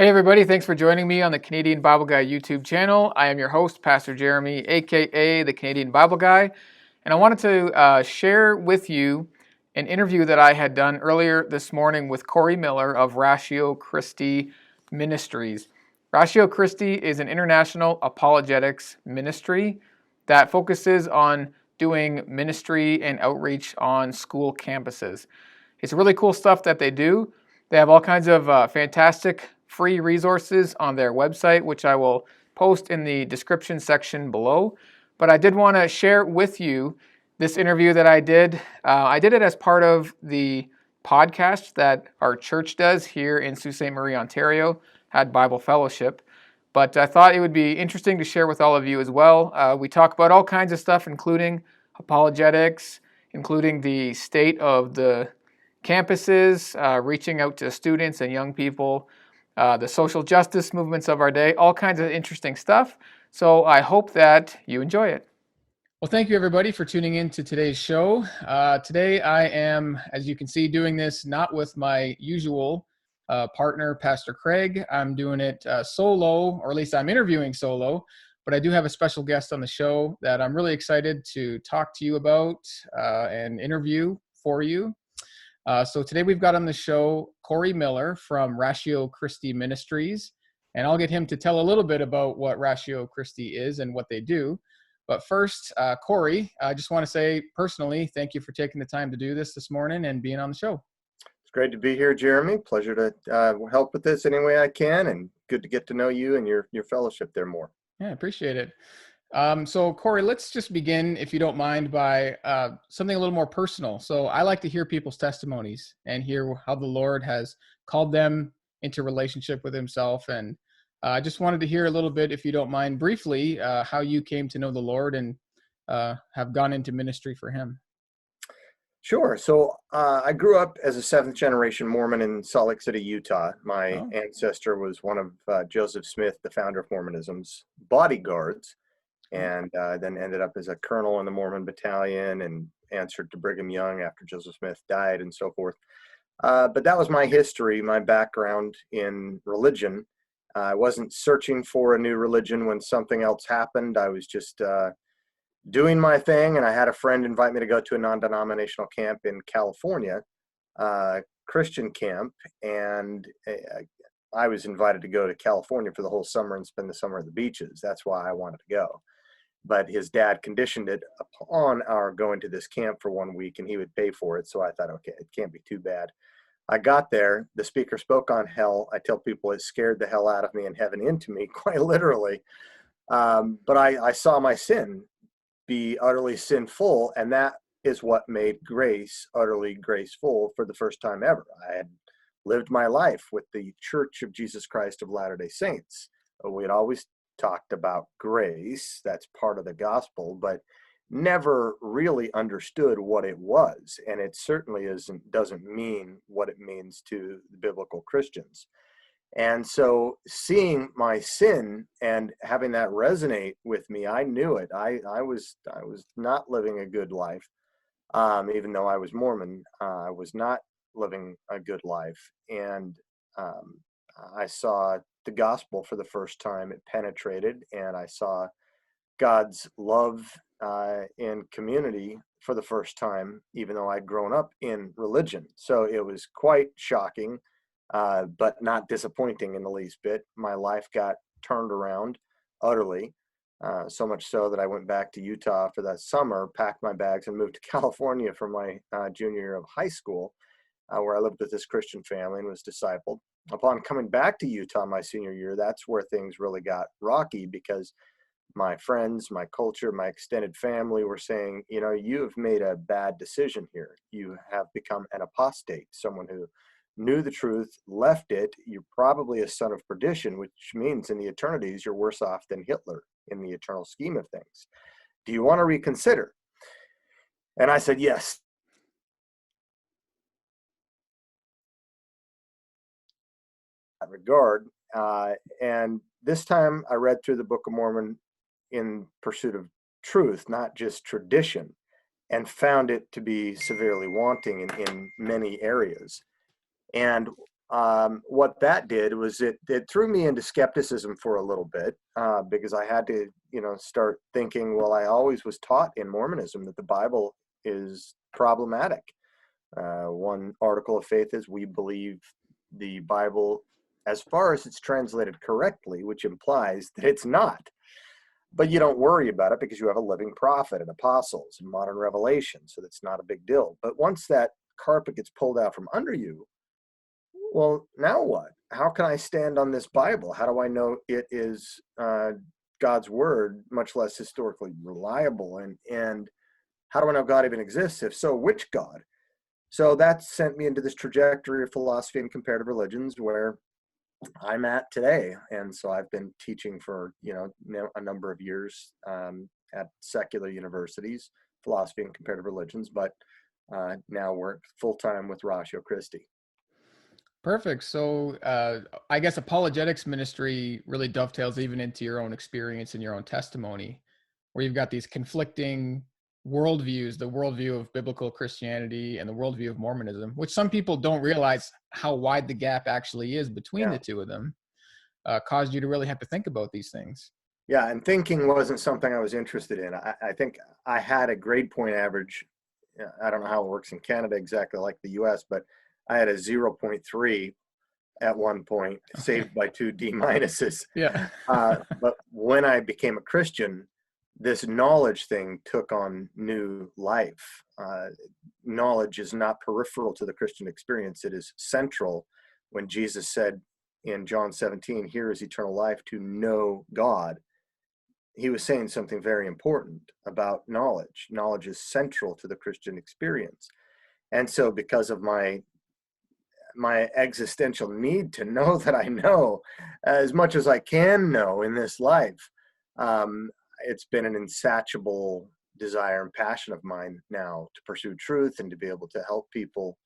Hey everybody, thanks for joining me on the Canadian Bible Guy YouTube channel. I am your host, Pastor Jeremy, aka the Canadian Bible Guy, and I wanted to share with you an interview that I had done earlier this morning with Corey Miller of Ratio Christi Ministries. Ratio Christi is an international apologetics ministry that focuses on doing ministry and outreach on school campuses. It's really cool stuff that they do. They have all kinds of fantastic free resources on their website, which I will post in the description section below. But I did want to share with you this interview that I did. I did it as part of the podcast that our church does here in Sault Ste. Marie, Ontario, at Bible Fellowship. But I thought it would be interesting to share with all of you as well. We talk about all kinds of stuff, including apologetics, including the state of the campuses, reaching out to students and young people, the social justice movements of our day, all kinds of interesting stuff. So I hope that you enjoy it. Well, thank you everybody for tuning in to today's show. Today I am, as you can see, doing this not with my usual partner, Pastor Craig. I'm doing it solo, or at least I'm interviewing solo, but I do have a special guest on the show that I'm really excited to talk to you about and interview for you. So today we've got on the show Corey Miller from Ratio Christi Ministries, and I'll get him to tell a little bit about what Ratio Christi is and what they do. But first, Corey, I just want to say personally, thank you for taking the time to do this morning and being on the show. It's great to be here, Jeremy. Pleasure to help with this any way I can, and good to get to know you and your fellowship there more. Yeah, I appreciate it. So Corey, let's just begin, if you don't mind, by something a little more personal. So I like to hear people's testimonies and hear how the Lord has called them into relationship with himself. And I just wanted to hear a little bit, if you don't mind, briefly, how you came to know the Lord and have gone into ministry for him. Sure. So I grew up as a seventh generation Mormon in Salt Lake City, Utah. My ancestor was one of Joseph Smith, the founder of Mormonism's bodyguards, and then ended up as a colonel in the Mormon battalion and answered to Brigham Young after Joseph Smith died and so forth. But that was my history, my background in religion. I wasn't searching for a new religion when something else happened. I was just doing my thing, and I had a friend invite me to go to a non-denominational camp in California, Christian camp, and I was invited to go to California for the whole summer and spend the summer at the beaches. That's why I wanted to go. But his dad conditioned it upon our going to this camp for 1 week, and he would pay for it. So I thought, okay, it can't be too bad. I got there. The speaker spoke on hell. I tell people it scared the hell out of me and heaven into me, quite literally. But I saw my sin be utterly sinful, and that is what made grace utterly graceful for the first time ever. I had lived my life with the Church of Jesus Christ of Latter-day Saints. We had always talked about grace, that's part of the gospel, but never really understood what it was, and it certainly doesn't mean what it means to the biblical Christians. And so seeing my sin and having that resonate with me, I knew it. I was not living a good life. Even though I was Mormon, I was not living a good life. And I saw the gospel for the first time. It penetrated, and I saw God's love in community for the first time, even though I'd grown up in religion. So it was quite shocking. But not disappointing in the least bit. My life got turned around utterly, so much so that I went back to Utah for that summer, packed my bags, and moved to California for my junior year of high school, where I lived with this Christian family and was discipled. Upon coming back to Utah my senior year, that's where things really got rocky, because my friends, my culture, my extended family were saying, you know, you have made a bad decision here. You have become an apostate, someone who knew the truth, left it. You're probably a son of perdition, which means in the eternities you're worse off than Hitler in the eternal scheme of things. Do you want to reconsider? And I said yes. In that regard, and this time I read through the Book of Mormon in pursuit of truth, not just tradition, and found it to be severely wanting in many areas. And what that did was it threw me into skepticism for a little bit, because I had to, start thinking, well, I always was taught in Mormonism that the Bible is problematic. One article of faith is we believe the Bible, as far as it's translated correctly, which implies that it's not. But you don't worry about it because you have a living prophet and apostles and modern revelation, so that's not a big deal. But once that carpet gets pulled out from under you, well, now what? How can I stand on this Bible? How do I know it is God's word, much less historically reliable? And how do I know God even exists? If so, which God? So that sent me into this trajectory of philosophy and comparative religions where I'm at today. And so I've been teaching for, a number of years at secular universities, philosophy and comparative religions, but now work full-time with Ratio Christi. Perfect. So I guess apologetics ministry really dovetails even into your own experience and your own testimony, where you've got these conflicting worldviews, the worldview of biblical Christianity and the worldview of Mormonism, which some people don't realize how wide the gap actually is between the two of them, caused you to really have to think about these things. Yeah, and thinking wasn't something I was interested in. I think I had a grade point average. I don't know how it works in Canada exactly like the US, but I had a 0.3 at one point, saved by 2 D minuses. Yeah. But when I became a Christian, this knowledge thing took on new life. Knowledge is not peripheral to the Christian experience. It is central. When Jesus said in John 17, here is eternal life, to know God, he was saying something very important about knowledge. Knowledge is central to the Christian experience. And so because of my existential need to know that I know as much as I can know in this life, it's been an insatiable desire and passion of mine now to pursue truth and to be able to help people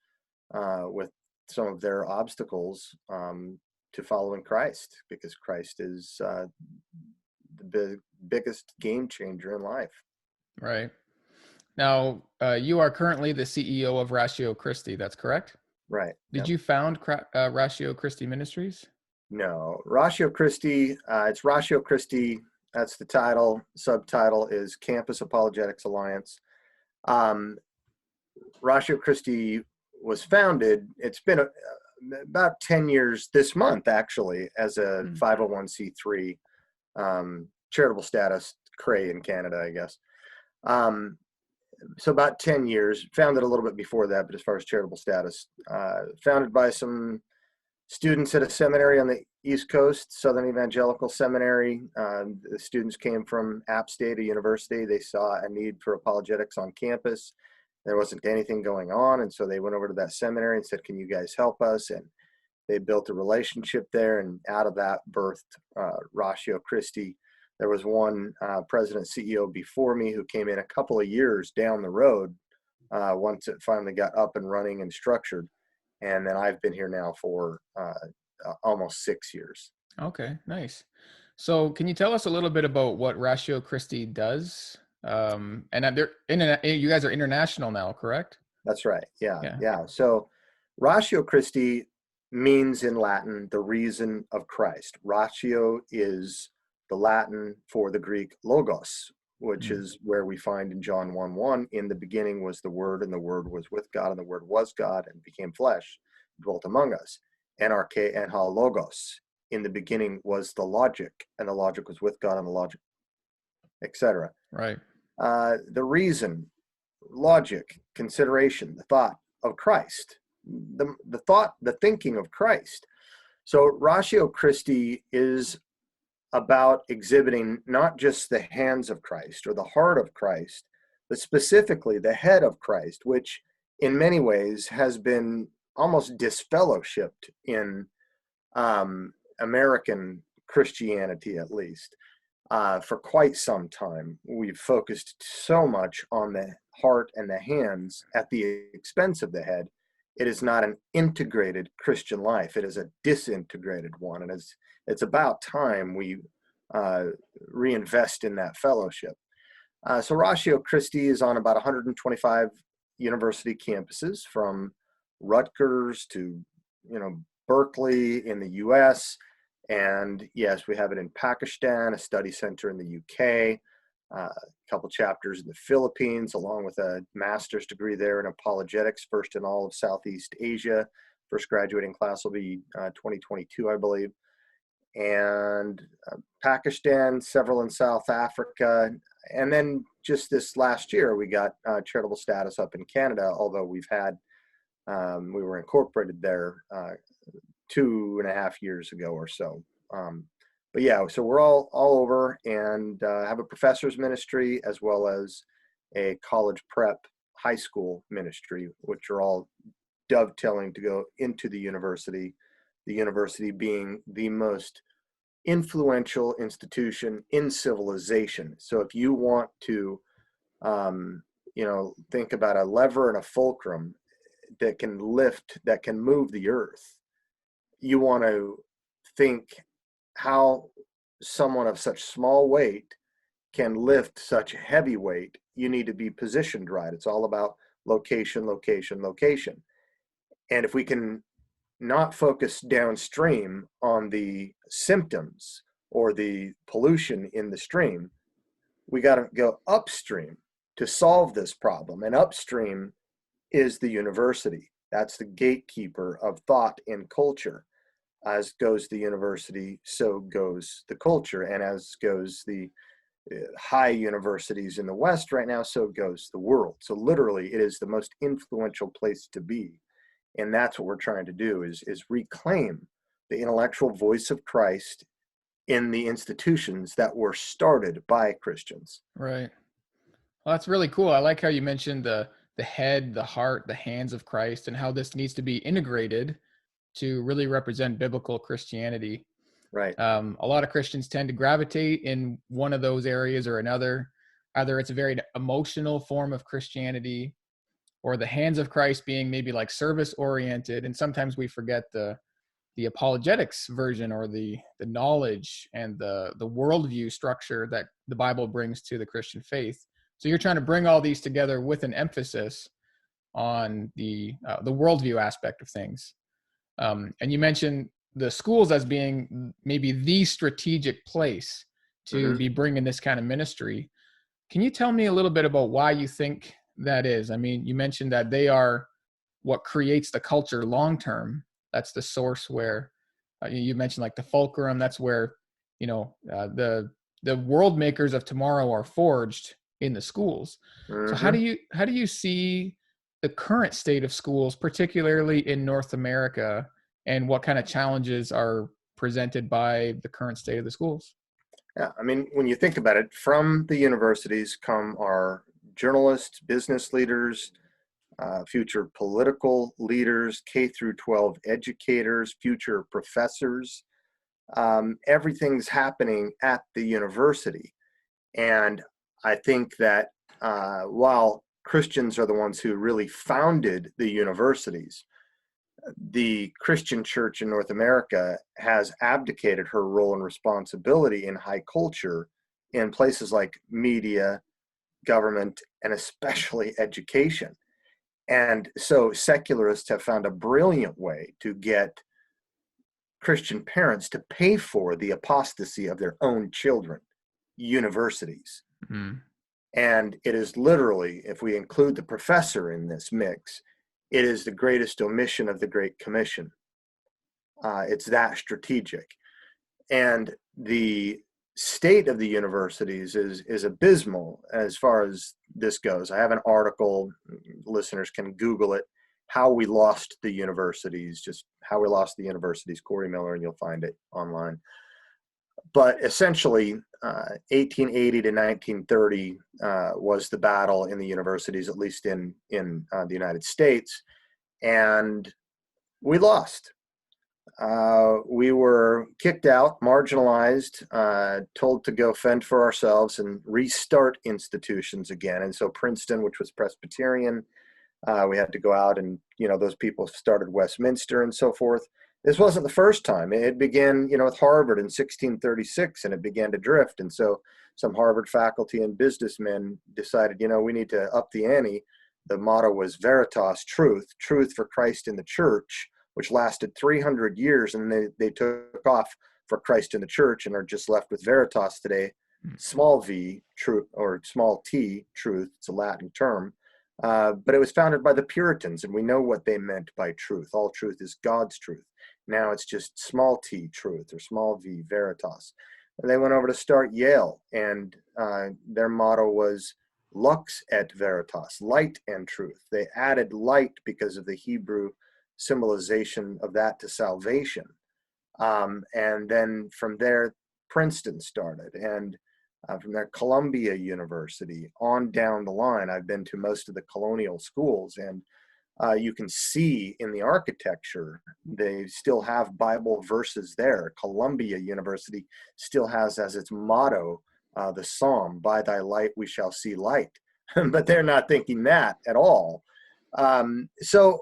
with some of their obstacles to following Christ, because Christ is the biggest game changer in life. Right. Now, you are currently the CEO of Ratio Christi, that's correct? Right. Did you found Ratio Christi Ministries? No. Ratio Christi, it's Ratio Christi, that's the title. Subtitle is Campus Apologetics Alliance. Ratio Christi was founded, it's been about 10 years this month, actually, as a 501c3 charitable status, CRAE in Canada, I guess. So about 10 years, founded a little bit before that, but as far as charitable status, founded by some students at a seminary on the East Coast, Southern Evangelical Seminary. The students came from App State, a university. They saw a need for apologetics on campus. There wasn't anything going on, and so they went over to that seminary and said, can you guys help us? And they built a relationship there, and out of that birthed Ratio Christi. There was one president CEO before me who came in a couple of years down the road once it finally got up and running and structured. And then I've been here now for almost 6 years. Okay, nice. So can you tell us a little bit about what Ratio Christi does? And you guys are international now, correct? That's right. Yeah. So Ratio Christi means in Latin, the reason of Christ. Ratio is the Latin for the Greek logos, which is where we find in John 1:1, in the beginning was the Word, and the Word was with God, and the Word was God, and became flesh, dwelt among us. NRK and ha logos. In the beginning was the logic, and the logic was with God, and the logic, etc. Right. The reason, logic, consideration, the thought of Christ, the thinking of Christ. So Ratio Christi is about exhibiting not just the hands of Christ or the heart of Christ, but specifically the head of Christ, which in many ways has been almost disfellowshipped in American Christianity, at least. For quite some time, we've focused so much on the heart and the hands at the expense of the head. It is not an integrated Christian life. It is a disintegrated one. And it's about time we reinvest in that fellowship. So Ratio Christi is on about 125 university campuses, from Rutgers to Berkeley in the US. And yes, we have it in Pakistan, a study center in the UK, a couple chapters in the Philippines, along with a master's degree there in apologetics, first in all of Southeast Asia. First graduating class will be 2022, I believe. And Pakistan, several in South Africa. And then just this last year, we got charitable status up in Canada, although we were incorporated there 2.5 years ago or so. But yeah, so we're all over, and have a professor's ministry as well as a college prep high school ministry, which are all dovetailing to go into the university being the most influential institution in civilization. So if you want to, think about a lever and a fulcrum that can move the earth, you want to think how someone of such small weight can lift such heavy weight. You need to be positioned right. It's all about location, location, location. And if we can not focus downstream on the symptoms or the pollution in the stream, we got to go upstream to solve this problem. And upstream is the university. That's the gatekeeper of thought and culture. As goes the university, so goes the culture. And as goes the high universities in the West right now, so goes the world. So literally, it is the most influential place to be. And that's what we're trying to do is reclaim the intellectual voice of Christ in the institutions that were started by Christians. Right. Well, that's really cool. I like how you mentioned the head, the heart, the hands of Christ, and how this needs to be integrated to really represent biblical Christianity. Right. A lot of Christians tend to gravitate in one of those areas or another. Either it's a very emotional form of Christianity, or the hands of Christ being maybe like service oriented. And sometimes we forget the apologetics version, or the knowledge and the worldview structure that the Bible brings to the Christian faith. So you're trying to bring all these together with an emphasis on the worldview aspect of things. And you mentioned the schools as being maybe the strategic place to be bringing this kind of ministry. Can you tell me a little bit about why you think that is? I mean, you mentioned that they are what creates the culture long term. That's the source where you mentioned like the fulcrum. That's where the world makers of tomorrow are forged in the schools. So how do you see the current state of schools, particularly in North America, and what kind of challenges are presented by the current state of the schools? Yeah, I mean, when you think about it, from the universities come our journalists, business leaders, future political leaders, K through 12 educators, future professors. Everything's happening at the university. And I think that while Christians are the ones who really founded the universities, the Christian church in North America has abdicated her role and responsibility in high culture in places like media, government, and especially education. And so secularists have found a brilliant way to get Christian parents to pay for the apostasy of their own children, universities. And it is literally, if we include the professor in this mix, it is the greatest omission of the Great Commission. It's that strategic. And the state of the universities is abysmal as far as this goes. I have an article, listeners can Google it, How We Lost the Universities, just How We Lost the Universities, Corey Miller, and you'll find it online. But essentially, 1880 to 1930 was the battle in the universities, at least in the United States, and we lost. We were kicked out, marginalized, told to go fend for ourselves and restart institutions again. And so Princeton, which was Presbyterian, we had to go out and, those people started Westminster and so forth. This wasn't the first time. It began, with Harvard in 1636, and it began to drift. And so some Harvard faculty and businessmen decided, we need to up the ante. The motto was Veritas, truth for Christ in the church, which lasted 300 years, and they took off for Christ and the church and are just left with Veritas today. Small v, truth, or small t, truth, it's a Latin term. But it was founded by the Puritans, and we know what they meant by truth. All truth is God's truth. Now it's just small t, truth, or small v, Veritas. And they went over to start Yale, and their motto was Lux et Veritas, light and truth. They added light because of the Hebrew symbolization of that to salvation. And then from there, Princeton started, and from there, Columbia University, on down the line. I've been to most of the colonial schools, and you can see in the architecture, they still have Bible verses there. Columbia University still has as its motto the Psalm, by thy light we shall see light. But they're not thinking that at all. So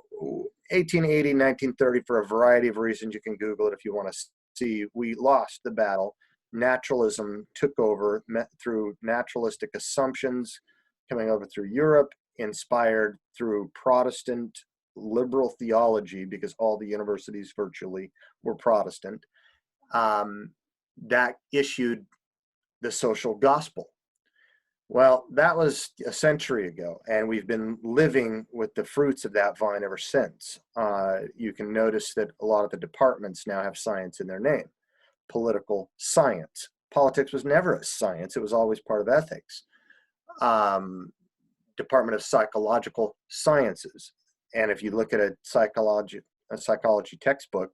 1880, 1930, for a variety of reasons, you can Google it if you want to see, we lost the battle. Naturalism took over through naturalistic assumptions coming over through Europe, inspired through Protestant liberal theology, because all the universities virtually were Protestant, that issued the social gospel. Well, that was a century ago, and we've been living with the fruits of that vine ever since. You can notice that a lot of the departments now have science in their name. Political science. Politics was never a science. It was always part of ethics. Department of Psychological Sciences. And if you look at a psychology textbook,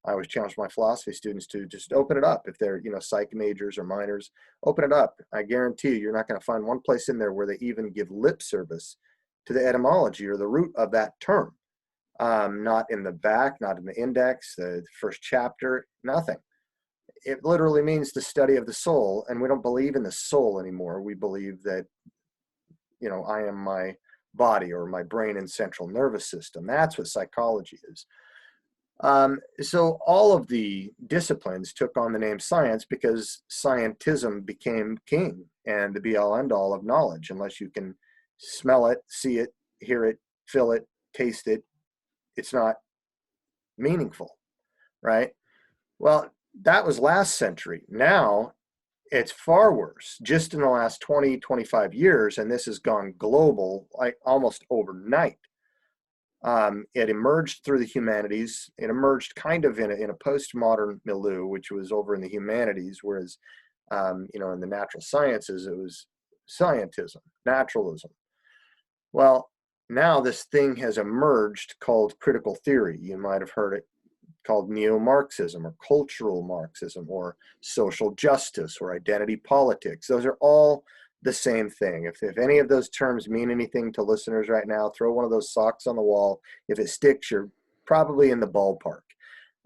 I always challenge my philosophy students to just open it up. If they're, psych majors or minors, open it up. I guarantee you're not going to find one place in there where they even give lip service to the etymology or the root of that term. Not in the back, not in the index, the first chapter, nothing. It literally means the study of the soul, and we don't believe in the soul anymore. We believe that, I am my body, or my brain and central nervous system. That's what psychology is. So all of the disciplines took on the name science because scientism became king and the be-all end-all of knowledge. Unless you can smell it, see it, hear it, feel it, taste it, it's not meaningful, right? Well, that was last century. Now it's far worse. Just in the last 20, 25 years, and this has gone global like almost overnight. It emerged through the humanities. It emerged kind of in a postmodern milieu, which was over in the humanities, whereas, in the natural sciences, it was scientism, naturalism. Well, now this thing has emerged called critical theory. You might have heard it called neo-Marxism or cultural Marxism or social justice or identity politics. Those are all the same thing. If any of those terms mean anything to listeners right now, throw one of those socks on the wall. If it sticks, you're probably in the ballpark.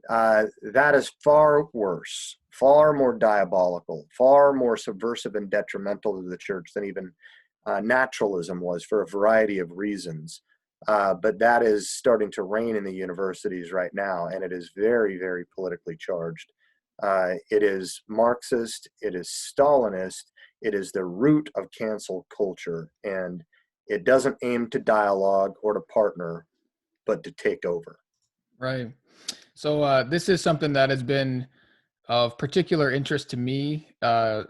That is far worse, far more diabolical, far more subversive and detrimental to the church than even naturalism was, for a variety of reasons. But that is starting to reign in the universities right now, and it is very, very politically charged. It is Marxist, it is Stalinist, it is the root of cancel culture, and it doesn't aim to dialogue or to partner, but to take over. Right. So this is something that has been of particular interest to me,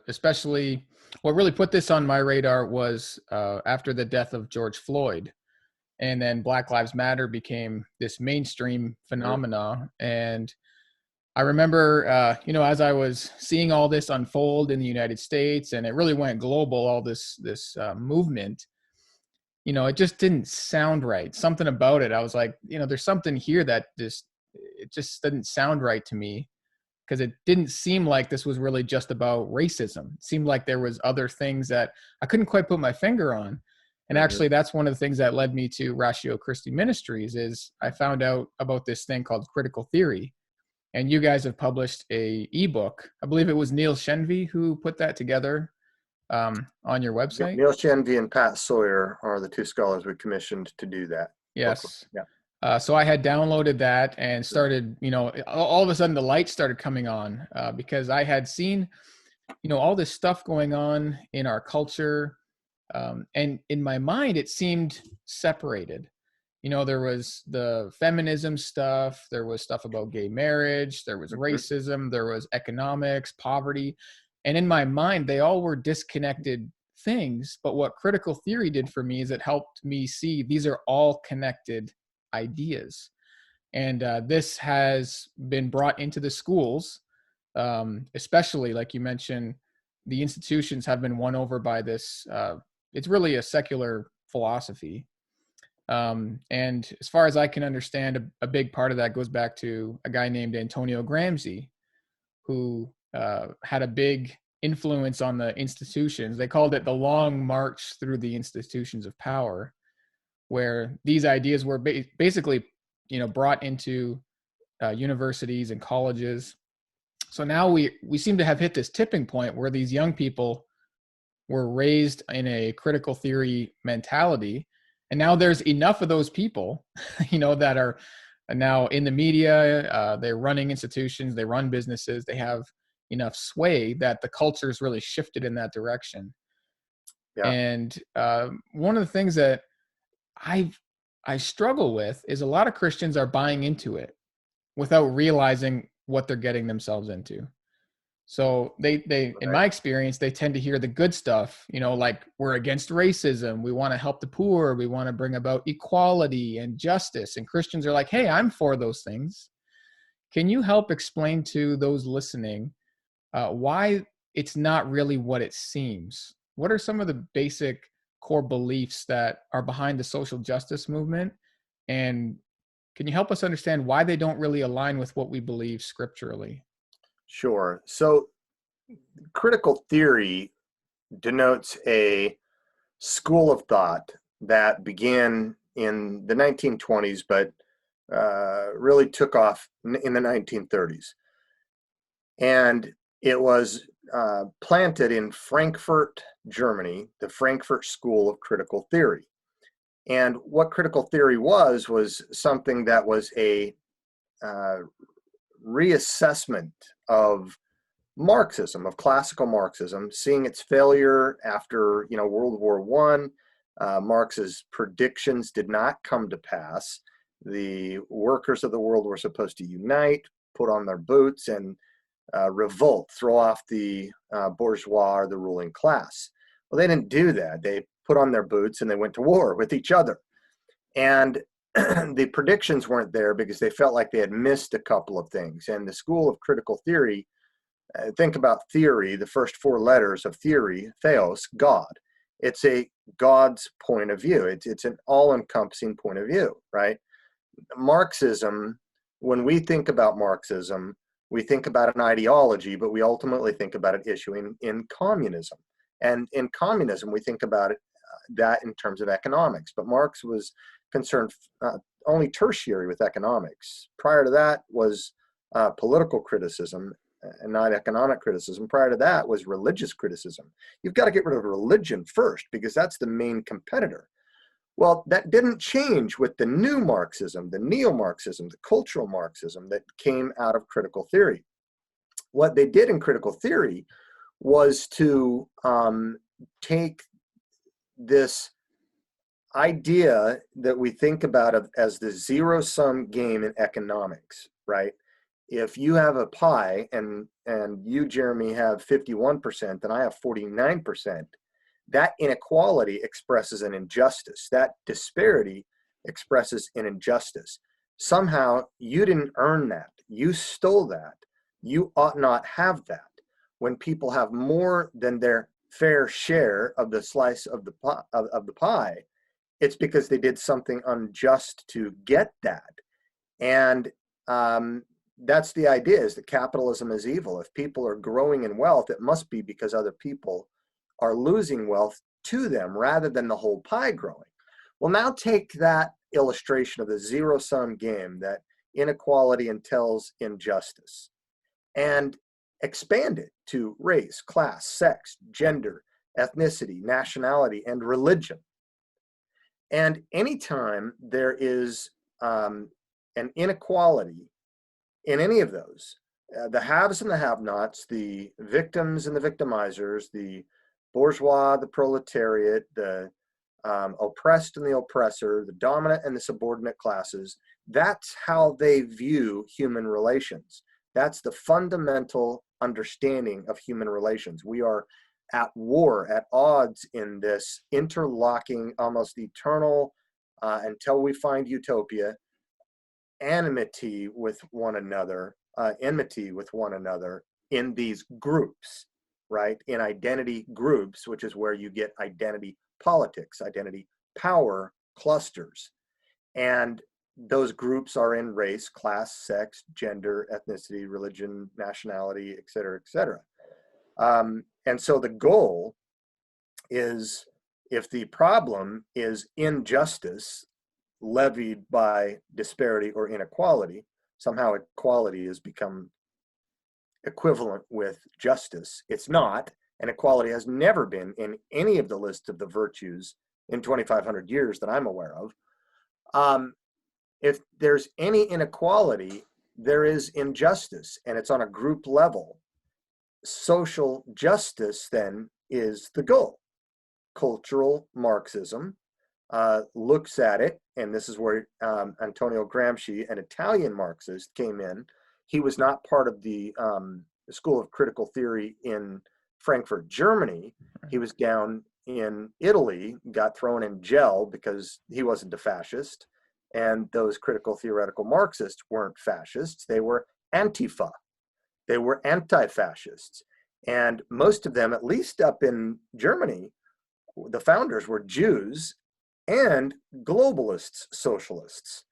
especially what really put this on my radar was after the death of George Floyd. And then Black Lives Matter became this mainstream phenomena. And I remember, as I was seeing all this unfold in the United States, and it really went global, all this movement, it just didn't sound right. Something about it, I was like, there's something here that it just didn't sound right to me, because it didn't seem like this was really just about racism. It seemed like there was other things that I couldn't quite put my finger on. And actually, that's one of the things that led me to Ratio Christi Ministries. Is I found out about this thing called critical theory. And you guys have published a ebook. I believe it was Neil Shenvi who put that together on your website. Neil Shenvi and Pat Sawyer are the two scholars we commissioned to do that. Yes. Yeah. So I had downloaded that and started, all of a sudden the lights started coming on because I had seen, all this stuff going on in our culture. And in my mind, it seemed separated. There was the feminism stuff, there was stuff about gay marriage, there was racism, there was economics, poverty. And in my mind, they all were disconnected things. But what critical theory did for me is it helped me see these are all connected ideas. And this has been brought into the schools, especially, like you mentioned, the institutions have been won over by this. It's really a secular philosophy. And as far as I can understand, a big part of that goes back to a guy named Antonio Gramsci, who had a big influence on the institutions. They called it the long march through the institutions of power, where these ideas were basically, brought into universities and colleges. So now we seem to have hit this tipping point where these young people were raised in a critical theory mentality. And now there's enough of those people, that are now in the media. They're running institutions, they run businesses, they have enough sway that the culture's really shifted in that direction. Yeah. And one of the things that I struggle with is a lot of Christians are buying into it without realizing what they're getting themselves into. So they in my experience, they tend to hear the good stuff, like we're against racism, we want to help the poor, we want to bring about equality and justice. And Christians are like, hey, I'm for those things. Can you help explain to those listening why it's not really what it seems? What are some of the basic core beliefs that are behind the social justice movement? And can you help us understand why they don't really align with what we believe scripturally? Sure. So critical theory denotes a school of thought that began in the 1920s, but really took off in the 1930s. And it was planted in Frankfurt, Germany, the Frankfurt School of Critical Theory. And what critical theory was something that was a reassessment of Marxism, of classical Marxism, seeing its failure after World War I. Marx's predictions did not come to pass. The workers of the world were supposed to unite, put on their boots, and revolt, throw off the bourgeois or the ruling class. Well, they didn't do that. They put on their boots and they went to war with each other. And the predictions weren't there because they felt like they had missed a couple of things. And the School of Critical Theory, think about theory, the first four letters of theory, theos, God. It's a God's point of view. It's an all-encompassing point of view, right? Marxism, when we think about Marxism, we think about an ideology, but we ultimately think about it issuing in communism. And in communism, we think about it that in terms of economics. But Marx was concerned only tertiary with economics. Prior to that was political criticism and not economic criticism. Prior to that was religious criticism. You've got to get rid of religion first because that's the main competitor. Well, that didn't change with the new Marxism, the neo-Marxism, the cultural Marxism that came out of critical theory. What they did in critical theory was to take this idea that we think about as the zero-sum game in economics, right? If you have a pie and you, Jeremy, have 51% and I have 49%, that inequality expresses an injustice. That disparity expresses an injustice. Somehow you didn't earn that. You stole that. You ought not have that. When people have more than their fair share of the slice of the pie, it's because they did something unjust to get that. And that's the idea, is that capitalism is evil. If people are growing in wealth, it must be because other people are losing wealth to them rather than the whole pie growing. Well, now take that illustration of the zero-sum game, that inequality entails injustice, and expand it to race, class, sex, gender, ethnicity, nationality, and religion. And anytime there is an inequality in any of those, the haves and the have-nots, the victims and the victimizers, the bourgeois, the proletariat, the oppressed and the oppressor, the dominant and the subordinate classes. That's how they view human relations. That's the fundamental understanding of human relations. We are at war, at odds in this interlocking, almost eternal, until we find utopia, enmity with one another in these groups, right? In identity groups, which is where you get identity politics, identity power clusters. And those groups are in race, class, sex, gender, ethnicity, religion, nationality, et cetera, et cetera. And so the goal is, if the problem is injustice levied by disparity or inequality, somehow equality has become equivalent with justice. It's not, and equality has never been in any of the list of the virtues in 2,500 years that I'm aware of. If there's any inequality, there is injustice, and it's on a group level. Social justice then is the goal. Cultural Marxism looks at it, and this is where Antonio Gramsci, an Italian Marxist, came in. He was not part of the School of Critical Theory in Frankfurt, Germany. He was down in Italy, got thrown in jail because he wasn't a fascist. And those critical theoretical Marxists weren't fascists. They were Antifa. They were anti-fascists. And most of them, at least up in Germany, the founders were Jews and globalists, socialists.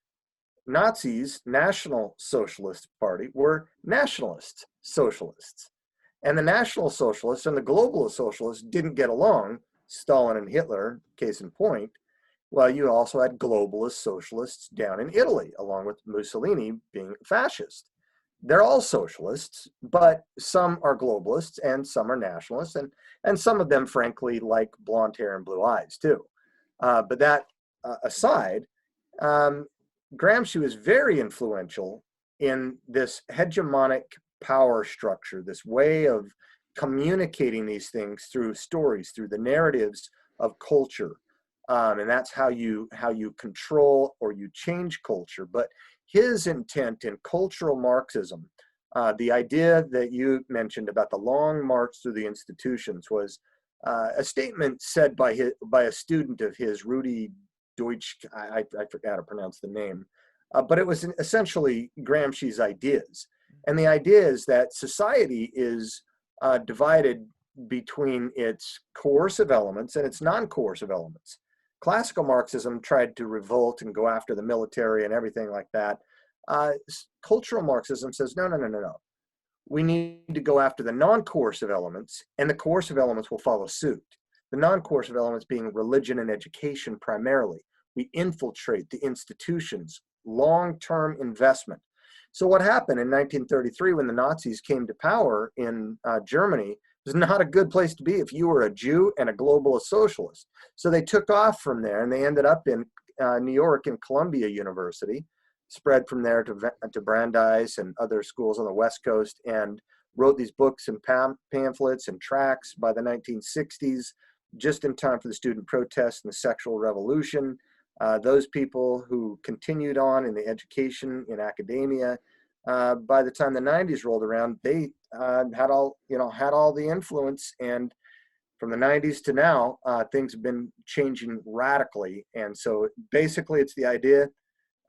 Nazis, National Socialist Party, were nationalist socialists. And the National Socialists and the globalist socialists didn't get along. Stalin and Hitler, case in point. Well, you also had globalist socialists down in Italy, along with Mussolini being fascist. They're all socialists, but some are globalists and some are nationalists, and some of them, frankly, like blonde hair and blue eyes, too. But that aside, Gramsci was very influential in this hegemonic power structure, this way of communicating these things through stories, through the narratives of culture. And that's how you control or you change culture. But his intent in cultural Marxism, the idea that you mentioned about the long march through the institutions, was a statement said by a student of his, Rudy Deutsch. I forgot to pronounce the name, but it was essentially Gramsci's ideas. And the idea is that society is divided between its coercive elements and its non-coercive elements. Classical Marxism tried to revolt and go after the military and everything like that. Cultural Marxism says, no. We need to go after the non-coercive elements, and the coercive elements will follow suit. The non-coercive elements being religion and education primarily. We infiltrate the institutions, long-term investment. So what happened in 1933 when the Nazis came to power in Germany was not a good place to be if you were a Jew and a globalist socialist. So they took off from there, and they ended up in New York in Columbia University, spread from there to Brandeis and other schools on the West Coast, and wrote these books and pamphlets and tracts by the 1960s, just in time for the student protests and the sexual revolution. Those people who continued on in the education, in academia, by the time the 90s rolled around, they had all the influence. And from the 90s to now, things have been changing radically. And so basically it's the idea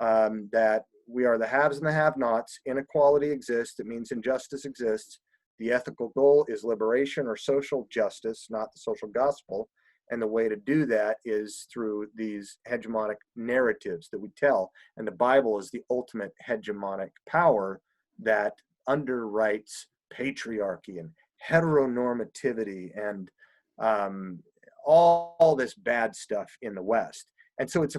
that we are the haves and the have-nots. Inequality exists. It means injustice exists. The ethical goal is liberation or social justice, not the social gospel. And the way to do that is through these hegemonic narratives that we tell. And the Bible is the ultimate hegemonic power that underwrites patriarchy and heteronormativity and all this bad stuff in the West. And so it's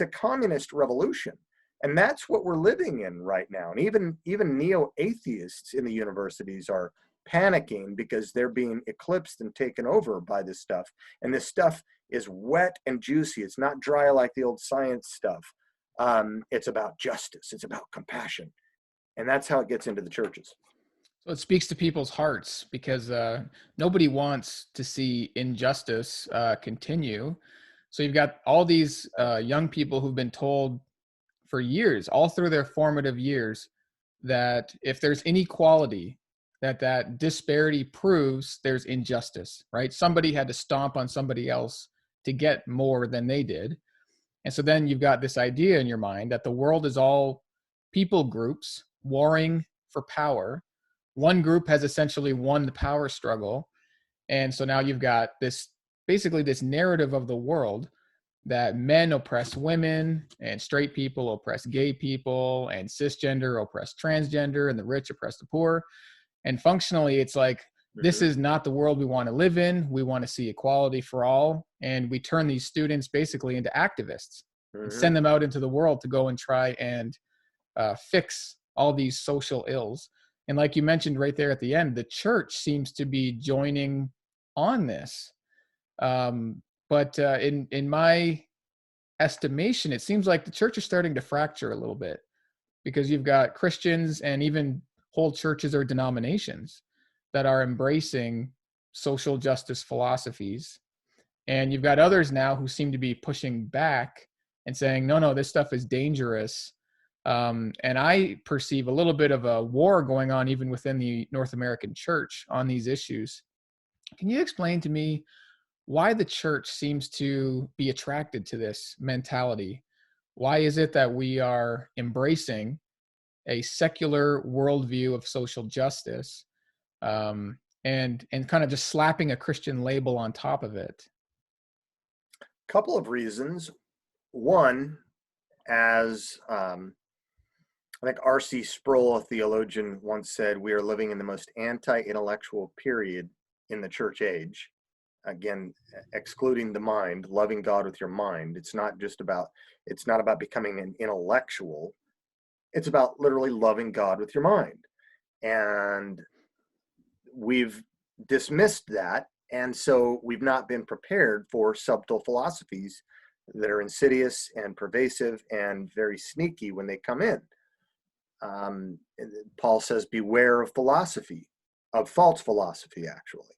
a communist revolution. And that's what we're living in right now. And even neo-atheists in the universities are panicking because they're being eclipsed and taken over by this stuff. And this stuff is wet and juicy. It's not dry like the old science stuff. It's about justice. It's about compassion. And that's how it gets into the churches. Well, it speaks to people's hearts because nobody wants to see injustice continue. So you've got all these young people who've been told for years, all through their formative years, that if there's inequality, that disparity proves there's injustice, right? Somebody had to stomp on somebody else to get more than they did. And so then you've got this idea in your mind that the world is all people groups warring for power. One group has essentially won the power struggle. And so now you've got this basically this narrative of the world that men oppress women and straight people oppress gay people and cisgender oppress transgender and the rich oppress the poor. And functionally, it's like, this is not the world we want to live in. We want to see equality for all. And we turn these students basically into activists and send them out into the world to go and try and fix all these social ills. And like you mentioned right there at the end, the church seems to be joining on this. But in my estimation, it seems like the church is starting to fracture a little bit, because you've got Christians and even whole churches or denominations that are embracing social justice philosophies. And you've got others now who seem to be pushing back and saying, no, this stuff is dangerous. And I perceive a little bit of a war going on even within the North American church on these issues. Can you explain to me why the church seems to be attracted to this mentality? Why is it that we are embracing a secular worldview of social justice, and kind of just slapping a Christian label on top of it? Couple of reasons. One, as I think R.C. Sproul, a theologian, once said, we are living in the most anti-intellectual period in the church age. Again, excluding the mind, loving God with your mind. It's not about becoming an intellectual. It's about literally loving God with your mind. And we've dismissed that. And so we've not been prepared for subtle philosophies that are insidious and pervasive and very sneaky when they come in. Paul says, beware of philosophy, of false philosophy, actually.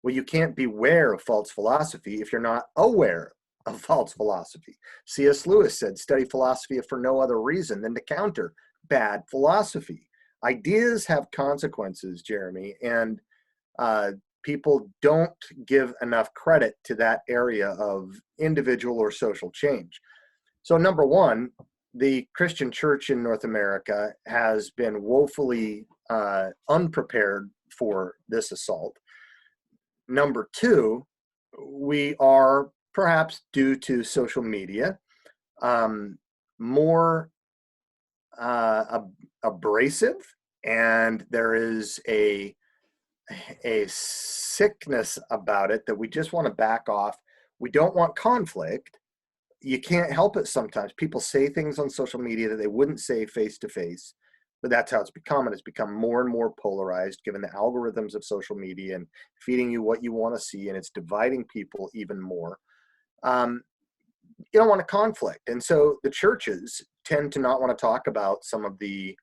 Well, you can't beware of false philosophy if you're not aware of false philosophy. C.S. Lewis said, study philosophy for no other reason than to counter bad philosophy. Ideas have consequences, Jeremy, and people don't give enough credit to that area of individual or social change. So number one, the Christian church in North America has been woefully unprepared for this assault. Number two, we are, perhaps due to social media, more abrasive, and there is a sickness about it that we just want to back off. We don't want conflict. You can't help it sometimes. People say things on social media that they wouldn't say face to face, but that's how it's become. And it's become more and more polarized given the algorithms of social media and feeding you what you want to see, and it's dividing people even more. You don't want a conflict. And so the churches tend to not want to talk about some of the,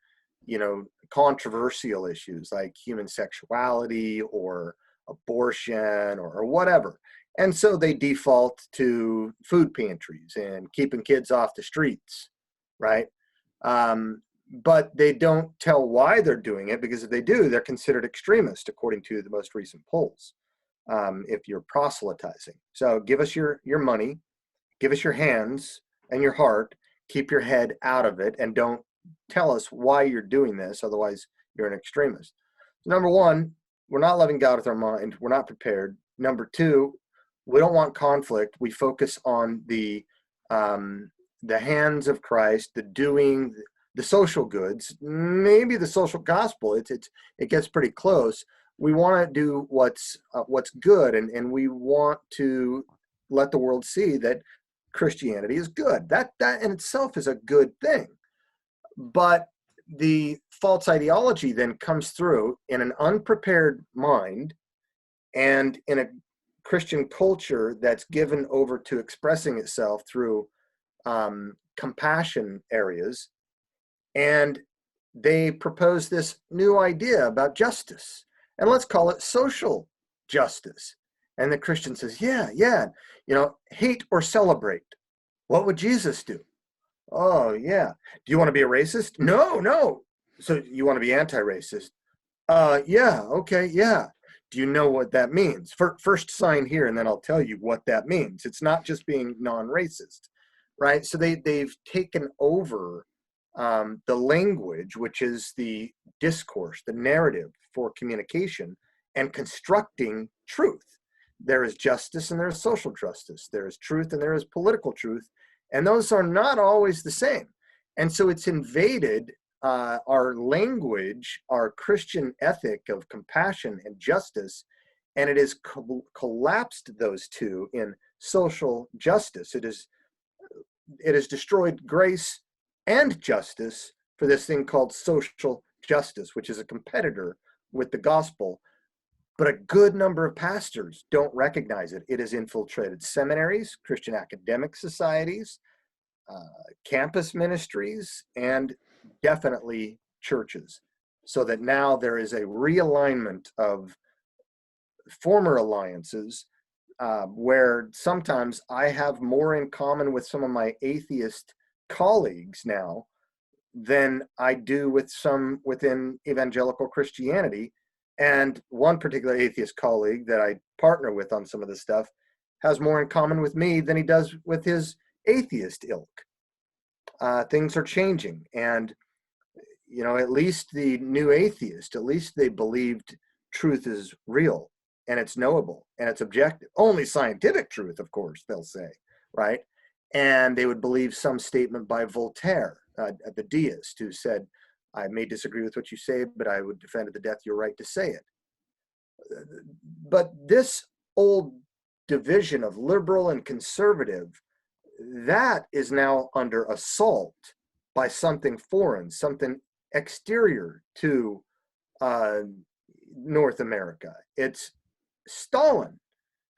controversial issues like human sexuality or abortion or whatever. And so they default to food pantries and keeping kids off the streets, right? But they don't tell why they're doing it, because if they do, they're considered extremist according to the most recent polls, if you're proselytizing. So give us your money, give us your hands and your heart, keep your head out of it, and don't tell us why you're doing this, otherwise you're an extremist. So number one, we're not loving God with our mind. We're not prepared. Number two, we don't want conflict. We focus on the hands of Christ, the doing, the social goods, maybe the social gospel. It gets pretty close. We want to do what's good, and we want to let the world see that Christianity is good. That in itself is a good thing. But the false ideology then comes through in an unprepared mind and in a Christian culture that's given over to expressing itself through compassion areas. And they propose this new idea about justice, and let's call it social justice. And the Christian says, yeah, hate or celebrate. What would Jesus do? Oh, yeah. Do you want to be a racist? No, no. So you want to be anti-racist? Yeah, okay, yeah. Do you know what that means? First sign here, and then I'll tell you what that means. It's not just being non-racist, right? So they've taken over the language, which is the discourse, the narrative for communication, and constructing truth. There is justice and there is social justice. There is truth and there is political truth, and those are not always the same. And so it's invaded our language, our Christian ethic of compassion and justice, and it has collapsed those two in social justice. It has destroyed grace and justice for this thing called social justice, which is a competitor with the gospel. But a good number of pastors don't recognize it. It has infiltrated seminaries, Christian academic societies, campus ministries, and definitely churches, so that now there is a realignment of former alliances where sometimes I have more in common with some of my atheist colleagues now than I do with some within evangelical Christianity. And one particular atheist colleague that I partner with on some of this stuff has more in common with me than he does with his atheist ilk. Things are changing, and at least the new atheist, at least they believed truth is real and it's knowable and it's objective. Only scientific truth, of course, they'll say, right? And they would believe some statement by Voltaire, the deist, who said, I may disagree with what you say, but I would defend to the death your right to say it. But this old division of liberal and conservative, that is now under assault by something foreign, something exterior to North America. It's Stalin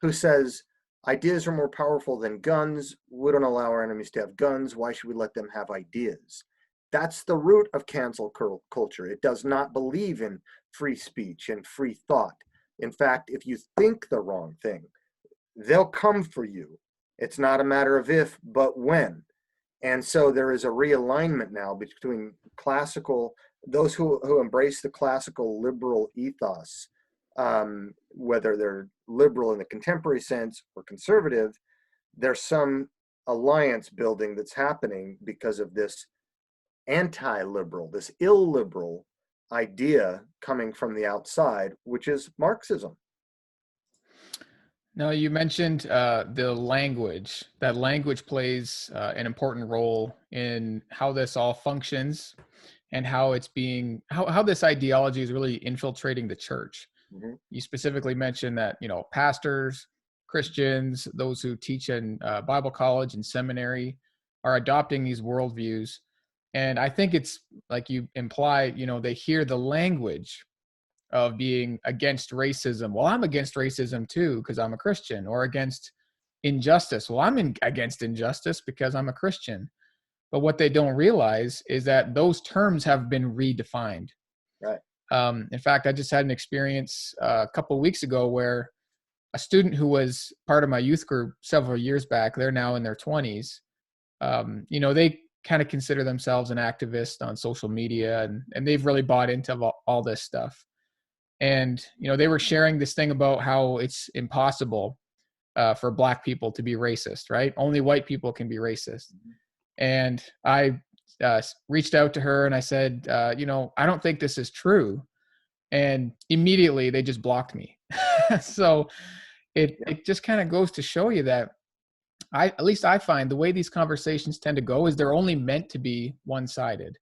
who says ideas are more powerful than guns. We don't allow our enemies to have guns. Why should we let them have ideas? That's the root of cancel culture. It does not believe in free speech and free thought. In fact, if you think the wrong thing, they'll come for you. It's not a matter of if, but when. And so there is a realignment now between those who embrace the classical liberal ethos, whether they're liberal in the contemporary sense or conservative. There's some alliance building that's happening because of this anti-liberal, this illiberal idea coming from the outside, which is Marxism. Now, you mentioned the language. That language plays an important role in how this all functions and how it's how this ideology is really infiltrating the church. Mm-hmm. You specifically mentioned that, pastors, Christians, those who teach in Bible college and seminary are adopting these worldviews. And I think it's like you imply, they hear the language of being against racism. Well, I'm against racism too because I'm a Christian, or against injustice. Well, I'm against injustice because I'm a Christian. But what they don't realize is that those terms have been redefined. Right. In fact, I just had an experience a couple of weeks ago where a student who was part of my youth group several years back, they're now in their 20s. They kind of consider themselves an activist on social media, and they've really bought into all this stuff. And, they were sharing this thing about how it's impossible for Black people to be racist, right? Only white people can be racist. Mm-hmm. And I reached out to her and I said, I don't think this is true. And immediately they just blocked me. So it just kind of goes to show you that at least I find the way these conversations tend to go is they're only meant to be one-sided.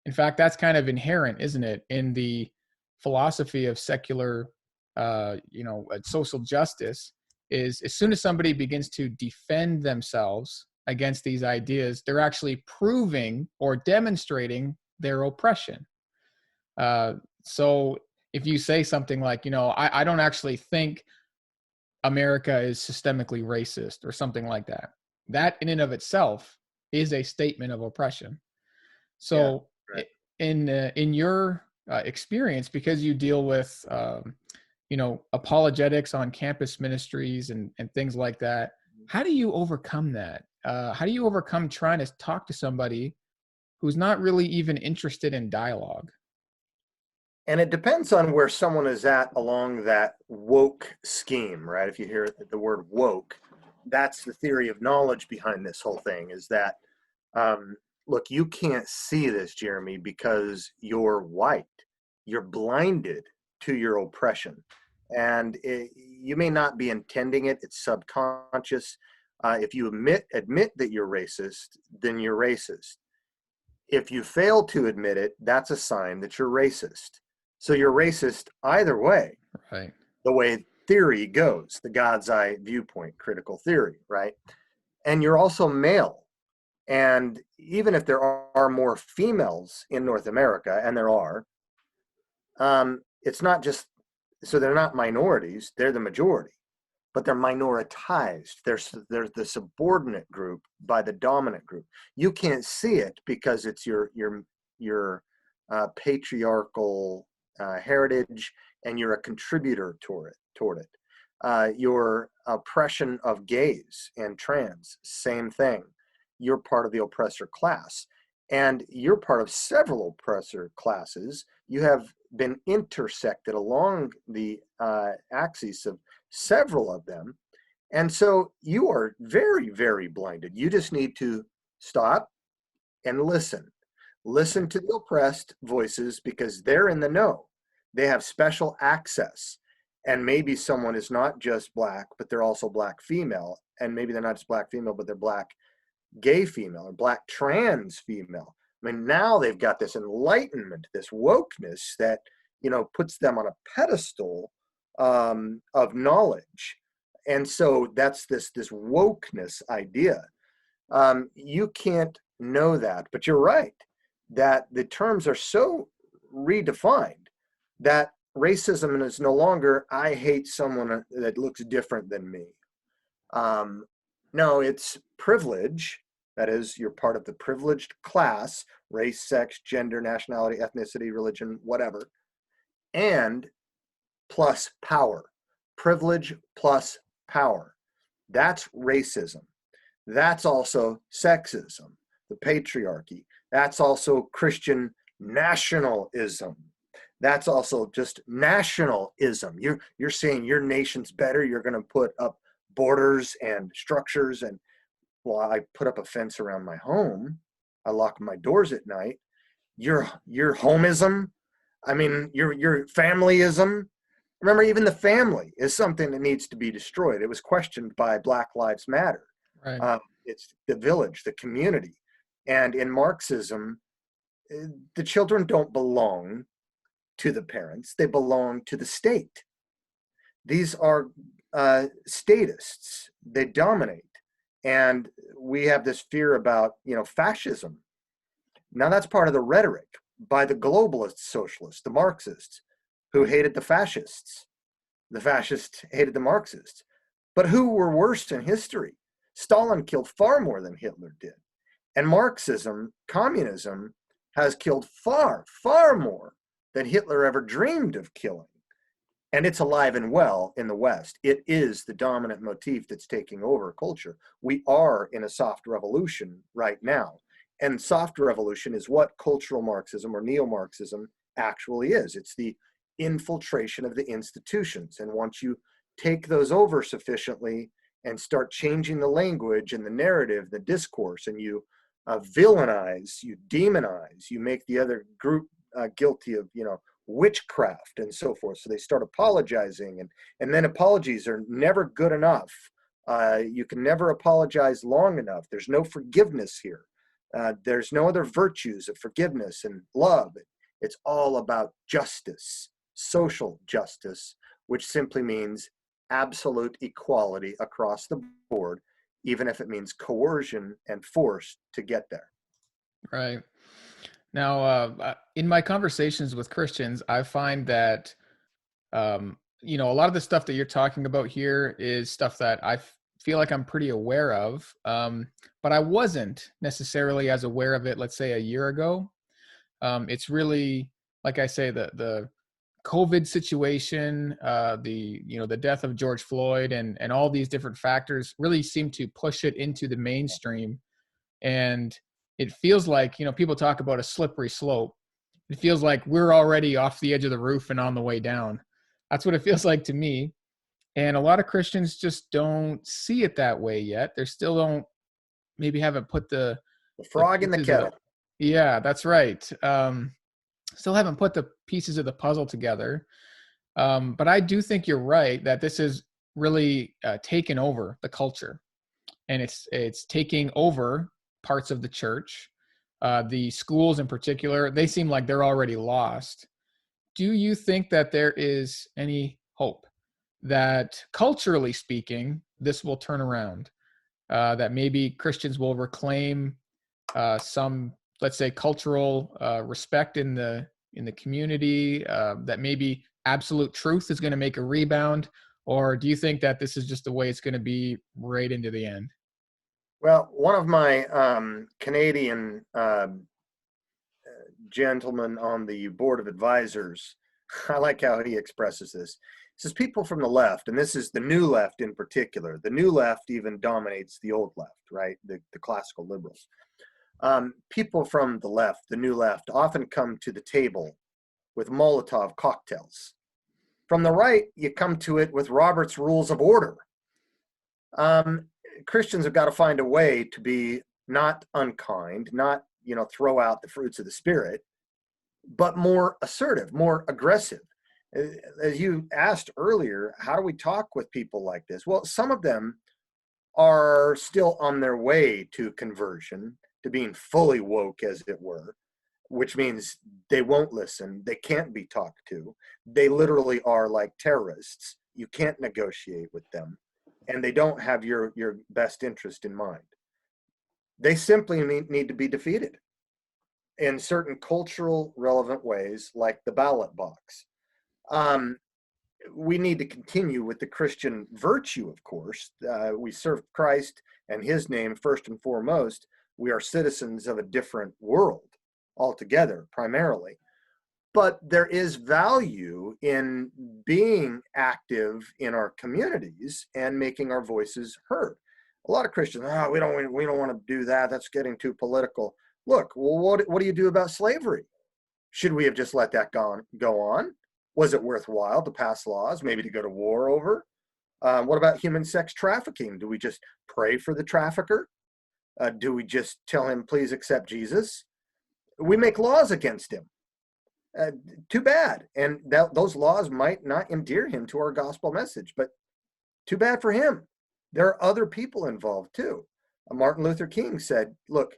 In fact, that's kind of inherent, isn't it, in the philosophy of secular, social justice, is as soon as somebody begins to defend themselves against these ideas, they're actually proving or demonstrating their oppression. So if you say something like, I don't actually think America is systemically racist or something like that, that in and of itself is a statement of oppression. So in your experience, because you deal with apologetics on campus ministries and things like that, how do you overcome that? How do you overcome trying to talk to somebody who's not really even interested in dialogue? And it depends on where someone is at along that woke scheme, right? If you hear the word woke, that's the theory of knowledge behind this whole thing, is that, look, you can't see this, Jeremy, because you're white. You're blinded to your oppression. And you may not be intending it, it's subconscious. If you admit that you're racist, then you're racist. If you fail to admit it, that's a sign that you're racist. So you're racist either way, Right. the way theory goes, the God's eye viewpoint, critical theory, right? And you're also male. And even if there are more females in North America, and there are, it's not just, so they're not minorities, they're the majority, but they're minoritized. They're the subordinate group by the dominant group. You can't see it because it's your patriarchal heritage, and you're a contributor toward it. Your oppression of gays and trans, same thing. You're part of the oppressor class, and you're part of several oppressor classes. You have been intersected along the axis of several of them, and so you are very, very blinded. You just need to stop and listen to the oppressed voices, because they're in the know. They have special access, and maybe someone is not just black, but they're also black female, and maybe they're not just black female, but they're black gay female or black trans female. I mean, now they've got this enlightenment, this wokeness that, puts them on a pedestal of knowledge. And so that's this wokeness idea. You can't know that, but you're right that the terms are so redefined that racism is no longer, I hate someone that looks different than me. No, it's privilege. That is, you're part of the privileged class, race, sex, gender, nationality, ethnicity, religion, whatever, and plus power. Privilege plus power. That's racism. That's also sexism, the patriarchy. That's also Christian nationalism. That's also just nationalism. You're saying your nation's better. You're going to put up borders and structures, and well, I put up a fence around my home. I lock my doors at night. Your homeism. I mean, your familyism. Remember, even the family is something that needs to be destroyed. It was questioned by Black Lives Matter. Right. It's the village, the community. And in Marxism, the children don't belong to the parents. They belong to the state. These are statists. They dominate. And we have this fear about, fascism. Now that's part of the rhetoric by the globalist socialists, the Marxists, who hated the fascists. The fascists hated the Marxists. But who were worse in history? Stalin killed far more than Hitler did. And Marxism, communism, has killed far, far more than Hitler ever dreamed of killing. And it's alive and well in the West. It is the dominant motif that's taking over culture. We are in a soft revolution right now. And soft revolution is what cultural Marxism or neo-Marxism actually is. It's the infiltration of the institutions. And once you take those over sufficiently and start changing the language and the narrative, the discourse, and you villainize, you demonize, you make the other group guilty of, witchcraft and so forth. So they start apologizing, and then apologies are never good enough. You can never apologize long enough. There's no forgiveness here. There's no other virtues of forgiveness and love. It's all about justice, social justice, which simply means absolute equality across the board, even if it means coercion and force to get there. Right. Now, in my conversations with Christians, I find that, a lot of the stuff that you're talking about here is stuff that I feel like I'm pretty aware of, but I wasn't necessarily as aware of it, let's say, a year ago. It's really, like I say, the COVID situation, the death of George Floyd, and all these different factors really seem to push it into the mainstream. And it feels like, people talk about a slippery slope. It feels like we're already off the edge of the roof and on the way down. That's what it feels like to me. And a lot of Christians just don't see it that way yet. They still don't, maybe haven't put The the frog in the pieces of the, kettle. yeah, that's right. Still haven't put the pieces of the puzzle together. But I do think you're right that this is really taken over the culture, and it's taking over parts of the church. The schools in particular, they seem like they're already lost. Do you think that there is any hope that, culturally speaking, this will turn around? That maybe Christians will reclaim some, let's say, cultural respect in the community, that maybe absolute truth is going to make a rebound? Or do you think that this is just the way it's going to be right into the end? Well, one of my Canadian gentlemen on the board of advisors, I like how he expresses this. He says people from the left, and this is the new left in particular. The new left even dominates the old left, right? The classical liberals. People from the left, the new left, often come to the table with Molotov cocktails. From the right, you come to it with Robert's Rules of Order. Christians have got to find a way to be not unkind, not throw out the fruits of the Spirit, but more assertive, more aggressive. As you asked earlier, how do we talk with people like this? Well, some of them are still on their way to conversion, to being fully woke, as it were, which means they won't listen. They can't be talked to. They literally are like terrorists. You can't negotiate with them, and they don't have your best interest in mind. They simply need to be defeated in certain cultural relevant ways, like the ballot box. We need to continue with the Christian virtue, of course. We serve Christ and his name first and foremost. We are citizens of a different world altogether, primarily. But there is value in being active in our communities and making our voices heard. A lot of Christians, we don't want to do that. That's getting too political. Look, well, what do you do about slavery? Should we have just let that go on? Was it worthwhile to pass laws, maybe to go to war over? What about human sex trafficking? Do we just pray for the trafficker? Do we just tell him, please accept Jesus? We make laws against him. Too bad. And those laws might not endear him to our gospel message, but too bad for him. There are other people involved too. Martin Luther King said, look,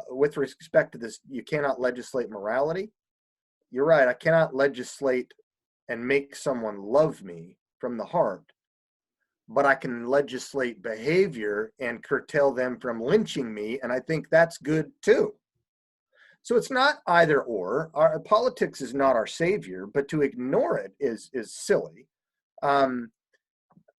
with respect to this, you cannot legislate morality. You're right. I cannot legislate and make someone love me from the heart, but I can legislate behavior and curtail them from lynching me. And I think that's good too. So it's not either or. Our politics is not our savior, but to ignore it is silly.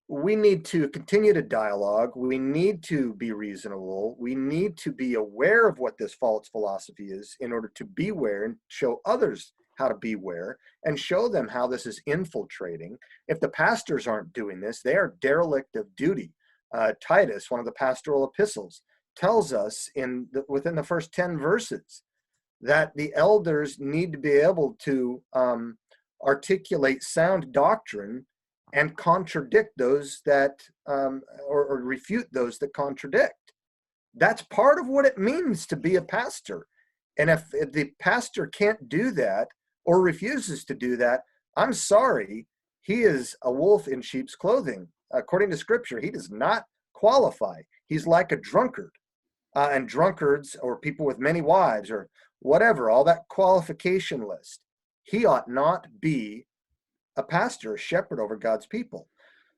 We need to continue to dialogue. We need to be reasonable. We need to be aware of what this false philosophy is in order to beware and show others how to beware and show them how this is infiltrating. If the pastors aren't doing this, they are derelict of duty. Titus, one of the pastoral epistles, tells us within the first 10 verses that the elders need to be able to articulate sound doctrine and contradict those that, or refute those that contradict. That's part of what it means to be a pastor. And if the pastor can't do that or refuses to do that, I'm sorry, he is a wolf in sheep's clothing. According to Scripture, he does not qualify. He's like a drunkard. And drunkards or people with many wives or whatever, all that qualification list, he ought not be a pastor, a shepherd over God's people.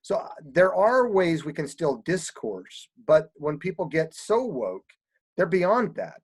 So there are ways we can still discourse, but when people get so woke, they're beyond that.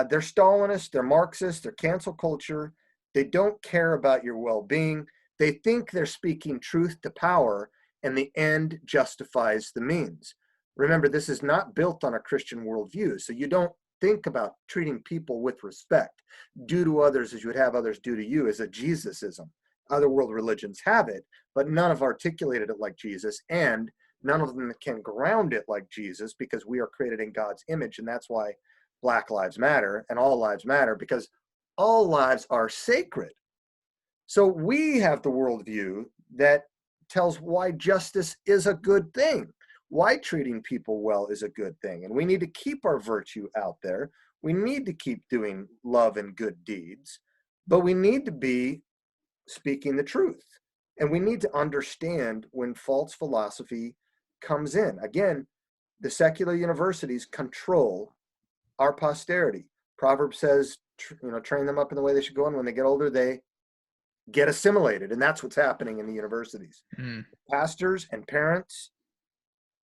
They're Stalinist, they're Marxist, they're cancel culture. They don't care about your well-being. They think they're speaking truth to power, and the end justifies the means. Remember, this is not built on a Christian worldview, so you don't think about treating people with respect. Do to others as you would have others do to you is a Jesusism. Other world religions have it, but none have articulated it like Jesus, and none of them can ground it like Jesus, because we are created in God's image. And that's why Black Lives Matter and all lives matter, because all lives are sacred. So we have the worldview that tells why justice is a good thing, why treating people well is a good thing. And we need to keep our virtue out there. We need to keep doing love and good deeds, but we need to be speaking the truth. And we need to understand when false philosophy comes in. Again, the secular universities control our posterity. Proverbs says, train them up in the way they should go, and when they get older, they get assimilated. And that's what's happening in the universities. Pastors and parents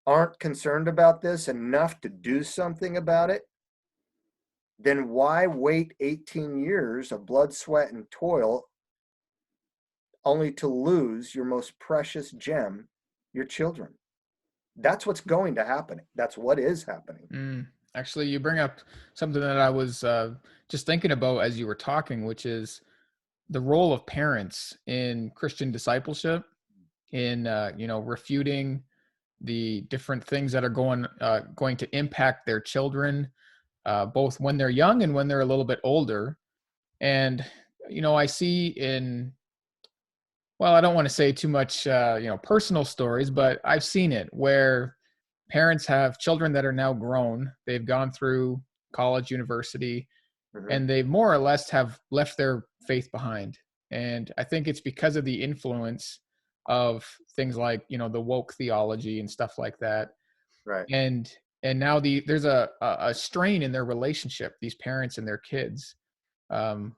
aren't concerned about this enough to do something about it. Then why wait 18 years of blood, sweat, and toil only to lose your most precious gem, your children? That's what's going to happen. That's what is happening. Actually, you bring up something that I was just thinking about as you were talking, which is the role of parents in Christian discipleship, in refuting the different things that are going to impact their children, both when they're young and when they're a little bit older. And I see I don't want to say too much personal stories, but I've seen it where parents have children that are now grown. They've gone through college, university, and they more or less have left their faith behind. And I think it's because of the influence of things like, the woke theology and stuff like that. Right. And now there's a strain in their relationship, these parents and their kids,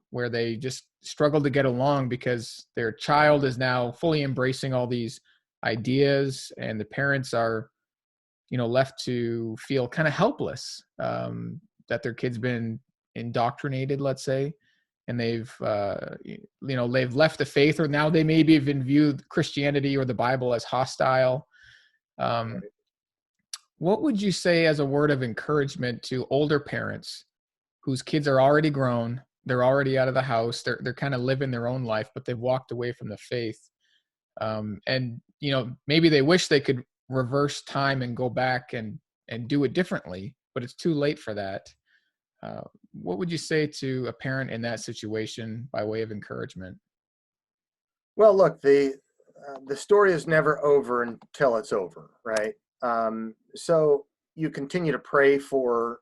where they just struggle to get along because their child is now fully embracing all these ideas, and the parents are, left to feel kind of helpless, that their kid's been indoctrinated, let's say, and they've left the faith, or now they maybe even viewed Christianity or the Bible as hostile. Right. What would you say as a word of encouragement to older parents whose kids are already grown, they're already out of the house, they're kind of living their own life, but they've walked away from the faith, and maybe they wish they could reverse time and go back and do it differently, but it's too late for that. What would you say to a parent in that situation by way of encouragement? Well, look, the story is never over until it's over, right? So you continue to pray for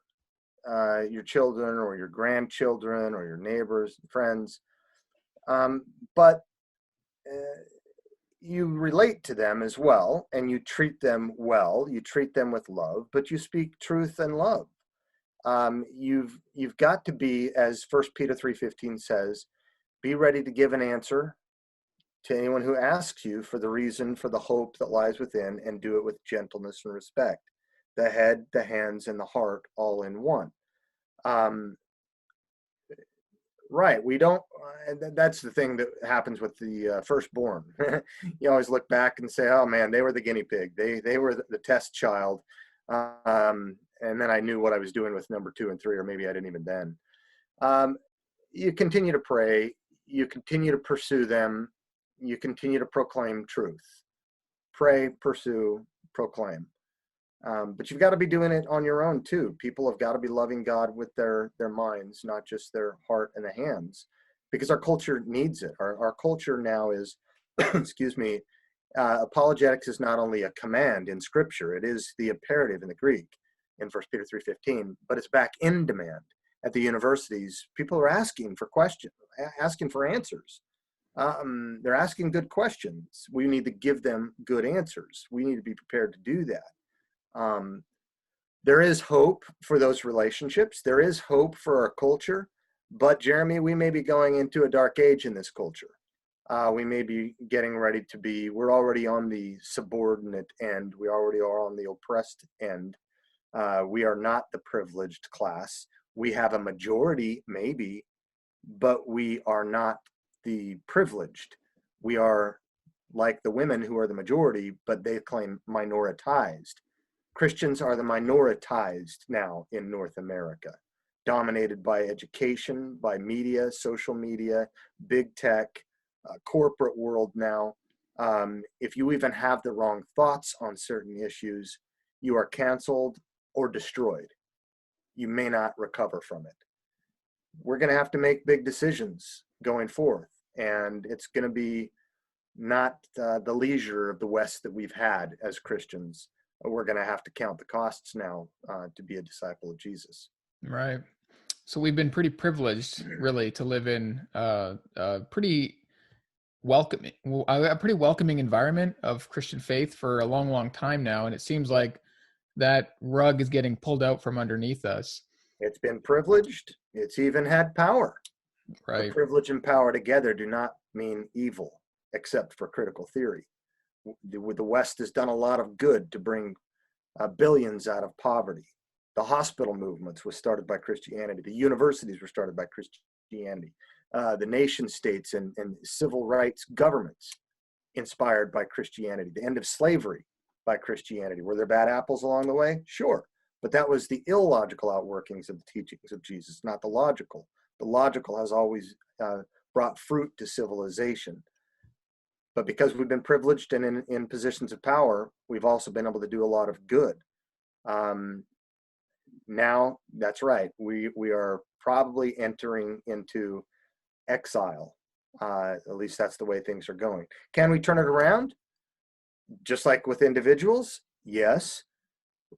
your children or your grandchildren or your neighbors, friends, but you relate to them as well, and you treat them well. You treat them with love, but you speak truth and love. You've got to be, as 1 Peter 3:15 says, be ready to give an answer to anyone who asks you for the reason for the hope that lies within, and do it with gentleness and respect. The head, the hands, and the heart all in one. Right. We don't, that's the thing that happens with the firstborn. You always look back and say, oh man, they were the guinea pig. They were the test child. And then I knew what I was doing with number 2 and 3, or maybe I didn't even then. You continue to pray. You continue to pursue them. You continue to proclaim truth. Pray, pursue, proclaim. But you've got to be doing it on your own too. People have got to be loving God with their minds, not just their heart and the hands, because our culture needs it. Our culture now is, excuse me, apologetics is not only a command in Scripture, it is the imperative in the Greek in 1 Peter 3:15, but it's back in demand at the universities. People are asking for questions, asking for answers. They're asking good questions. We need to give them good answers. We need to be prepared to do that. There is hope for those relationships. There is hope for our culture. But Jeremy, we may be going into a dark age in this culture. We may be getting ready to be, we're already on the subordinate end. We already are on the oppressed end. We are not the privileged class. We have a majority, maybe, but we are not the privileged. We are like the women who are the majority, but they claim minoritized. Christians are the minoritized now in North America. dominated by education, by media, social media, big tech, corporate world now. If you even have the wrong thoughts on certain issues, you are canceled or destroyed. You may not recover from it. We're going to have to make big decisions going forth, and it's going to be not the leisure of the West that we've had as Christians. We're going to have to count the costs now to be a disciple of Jesus. Right. So we've been pretty privileged, really, to live in a pretty welcoming environment of Christian faith for a long, long time now, and it seems like that rug is getting pulled out from underneath us. It's been privileged. It's even had power. Right. The privilege and power together do not mean evil, except for critical theory. The West has done a lot of good to bring billions out of poverty. The hospital movements was started by Christianity. The universities were started by Christianity. The nation states and civil rights governments inspired by Christianity. The end of slavery by Christianity. Were there bad apples along the way? Sure. But that was the illogical outworkings of the teachings of Jesus, not the logical. The logical has always brought fruit to civilization. But because we've been privileged and in positions of power, we've also been able to do a lot of good. Now, that's right. We are probably entering into exile. At least that's the way things are going. Can we turn it around? Just like with individuals? Yes.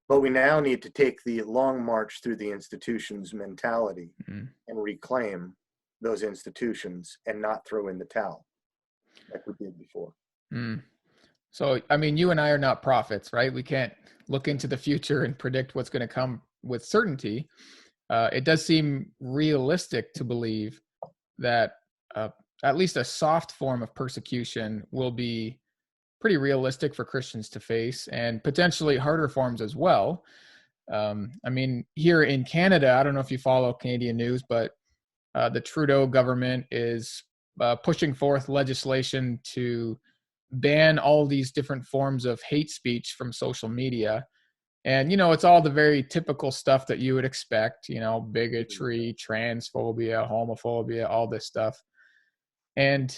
But we now need to take the long march through the institutions mentality and reclaim those institutions and not throw in the towel like we did before. So, I mean, you and I are not prophets, right? We can't look into the future and predict what's going to come with certainty. It does seem realistic to believe that at least a soft form of persecution will be pretty realistic for Christians to face, and potentially harder forms as well. I mean, here in Canada, I don't know if you follow Canadian news, but the Trudeau government is pushing forth legislation to ban all these different forms of hate speech from social media. And, it's all the very typical stuff that you would expect, bigotry, transphobia, homophobia, all this stuff. And,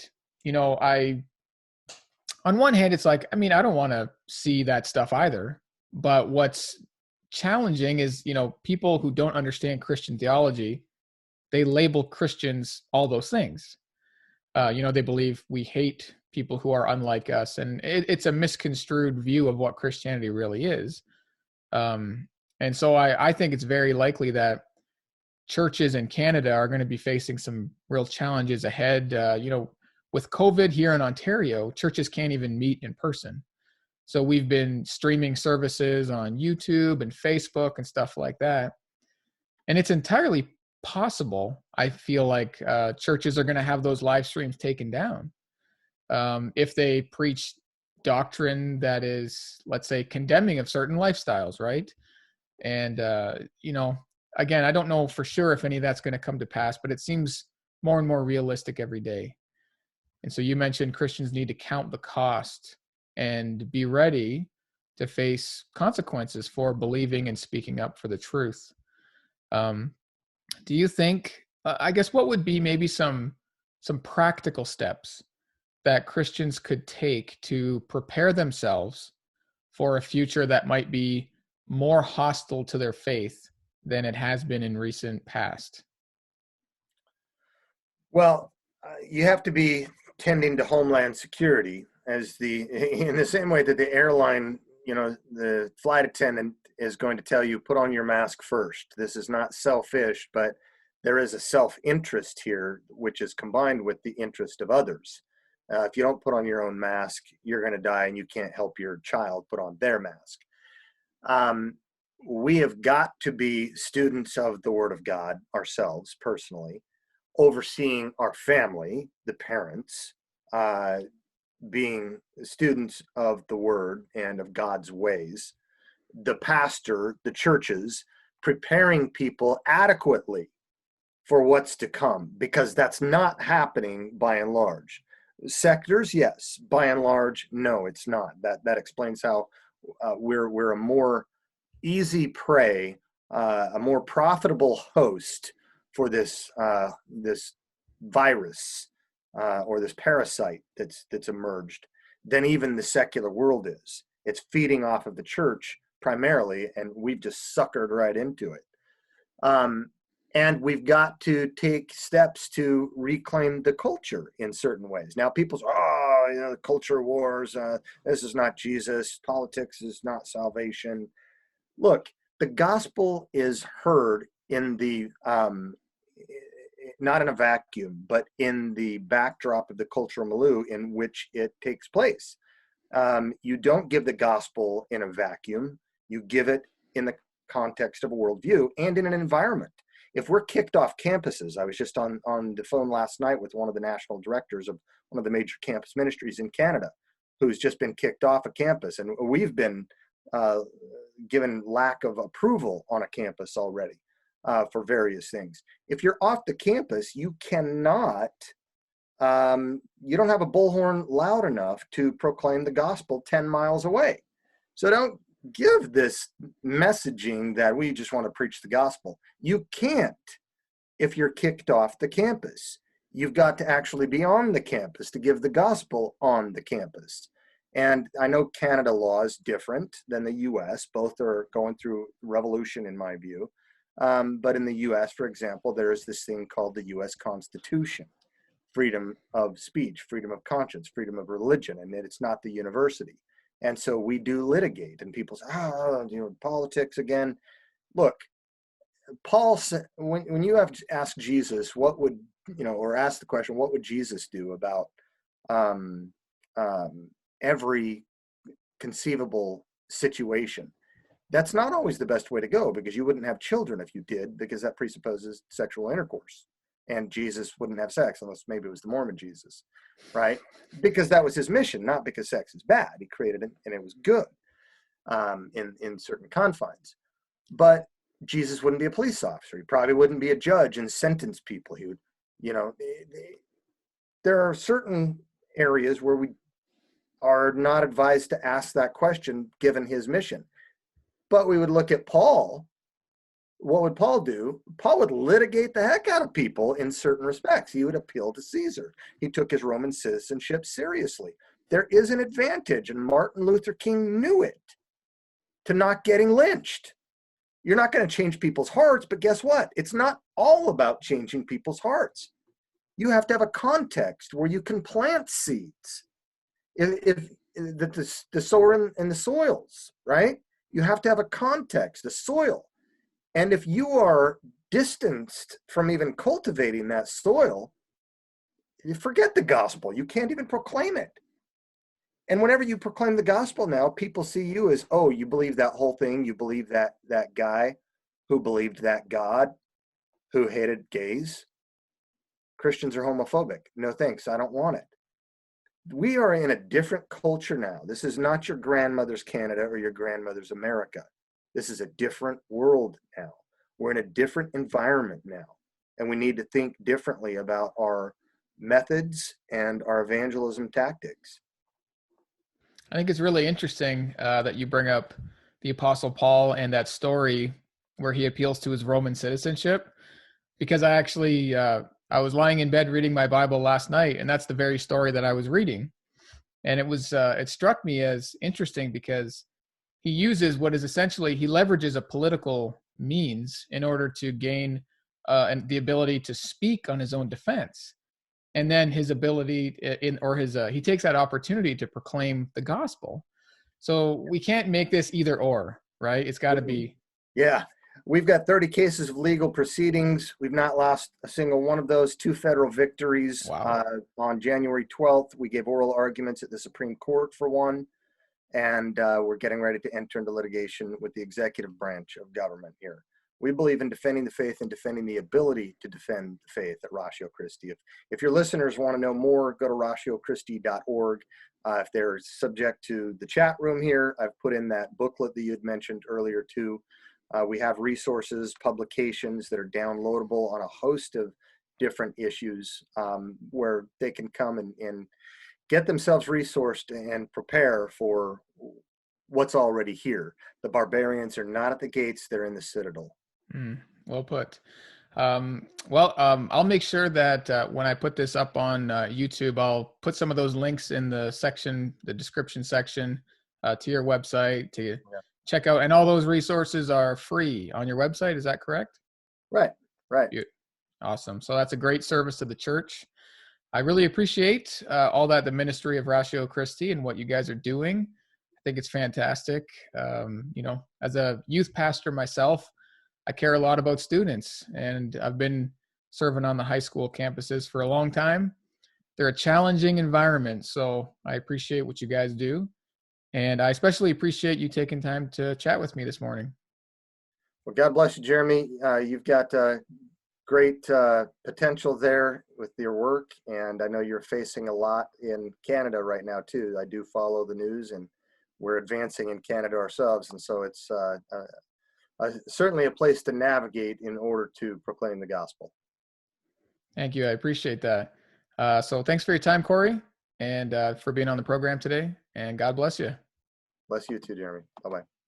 on one hand, it's like, I mean, I don't want to see that stuff either. But what's challenging is, people who don't understand Christian theology, they label Christians all those things. They believe we hate people who are unlike us. And it's a misconstrued view of what Christianity really is. And so I think it's very likely that churches in Canada are going to be facing some real challenges ahead. With COVID here in Ontario, churches can't even meet in person. So we've been streaming services on YouTube and Facebook and stuff like that. And it's entirely possible, I feel like, churches are going to have those live streams taken down. If they preach doctrine that is, let's say, condemning of certain lifestyles, right? And, again, I don't know for sure if any of that's going to come to pass, but it seems more and more realistic every day. And so you mentioned Christians need to count the cost and be ready to face consequences for believing and speaking up for the truth. Do you think, I guess, what would be maybe some practical steps that Christians could take to prepare themselves for a future that might be more hostile to their faith than it has been in recent past? Well, you have to be tending to homeland security in the same way that the airline, the flight attendant is going to tell you, put on your mask first. This is not selfish, but there is a self-interest here, which is combined with the interest of others. If you don't put on your own mask, you're going to die and you can't help your child put on their mask. We have got to be students of the Word of God ourselves personally, overseeing our family, the parents, being students of the Word and of God's ways, the pastor, the churches, preparing people adequately for what's to come, because that's not happening by and large. Sectors, yes. By and large, no, it's not. That explains how we're a more easy prey a more profitable host for this this virus or this parasite that's emerged than even the secular world is. It's feeding off of the church primarily, and we've just suckered right into it. And we've got to take steps to reclaim the culture in certain ways. Now, people say, oh, the culture wars, this is not Jesus, politics is not salvation. Look, the gospel is heard in the, not in a vacuum, but in the backdrop of the cultural milieu in which it takes place. You don't give the gospel in a vacuum. You give it in the context of a worldview and in an environment. If we're kicked off campuses, I was just on the phone last night with one of the national directors of one of the major campus ministries in Canada, who's just been kicked off a campus, and we've been given lack of approval on a campus already for various things. If you're off the campus, you cannot, you don't have a bullhorn loud enough to proclaim the gospel 10 miles away. So don't give this messaging that we just want to preach the gospel. You can't if you're kicked off the campus. You've got to actually be on the campus to give the gospel on the campus. And I know Canada law is different than the US. Both are going through revolution in my view. But in the US, for example, there is this thing called the US Constitution. Freedom of speech, freedom of conscience, freedom of religion, and it's not the university. And so we do litigate, and people say, politics again. Look, Paul said, when you have to ask Jesus, what would, or ask the question, what would Jesus do about every conceivable situation? That's not always the best way to go, because you wouldn't have children if you did, because that presupposes sexual intercourse. And Jesus wouldn't have sex unless maybe it was the Mormon Jesus, right? Because that was his mission, not because sex is bad. He created it and it was good in certain confines. But Jesus wouldn't be a police officer. He probably wouldn't be a judge and sentence people. He would, there are certain areas where we are not advised to ask that question given his mission. But we would look at Paul. What would Paul do? Paul would litigate the heck out of people in certain respects. He would appeal to Caesar. He took his Roman citizenship seriously. There is an advantage, and Martin Luther King knew it, to not getting lynched. You're not going to change people's hearts, but guess what? It's not all about changing people's hearts. You have to have a context where you can plant seeds. If the sower and the soils, right? You have to have a context, a soil. And if you are distanced from even cultivating that soil, you forget the gospel. You can't even proclaim it. And whenever you proclaim the gospel now, people see you as, oh, you believe that whole thing. You believe that guy who believed that God who hated gays. Christians are homophobic. No thanks. I don't want it. We are in a different culture now. This is not your grandmother's Canada or your grandmother's America. This is a different world now. We're in a different environment now, and we need to think differently about our methods and our evangelism tactics. I think it's really interesting that you bring up the Apostle Paul and that story where he appeals to his Roman citizenship, because I actually, I was lying in bed reading my Bible last night, and that's the very story that I was reading. And it struck me as interesting because he uses what is essentially, he leverages a political means in order to gain and the ability to speak on his own defense. And then his ability he takes that opportunity to proclaim the gospel. So we can't make this either or, right? It's got to be. Yeah. We've got 30 cases of legal proceedings. We've not lost a single one of those. 2 federal victories. Wow. On January 12th, we gave oral arguments at the Supreme Court for one. And we're getting ready to enter into litigation with the executive branch of government here. We believe in defending the faith and defending the ability to defend the faith at Ratio Christi. If your listeners want to know more, go to ratiochristi.org. If they're subject to the chat room here, I've put in that booklet that you had mentioned earlier too. We have resources, publications that are downloadable on a host of different issues where they can come and get themselves resourced and prepare for what's already here. The barbarians are not at the gates, they're in the citadel. Well put. I'll make sure that when I put this up on YouTube, I'll put some of those links in the description section to your website to Yeah. check out. And all those resources are free on your website. Is that correct? Right. Awesome. So that's a great service to the church. I really appreciate all that the ministry of Ratio Christi and what you guys are doing. I think it's fantastic. As a youth pastor myself, I care a lot about students, and I've been serving on the high school campuses for a long time. They're a challenging environment, so I appreciate what you guys do. And I especially appreciate you taking time to chat with me this morning. Well, God bless you, Jeremy. You've got great potential there with your work, and I know you're facing a lot in Canada right now too. I do follow the news, and we're advancing in Canada ourselves, and so it's certainly a place to navigate in order to proclaim the gospel. Thank you. I appreciate that. So thanks for your time, Corey, and for being on the program today. And God bless you. Bless you too, Jeremy. Bye-bye.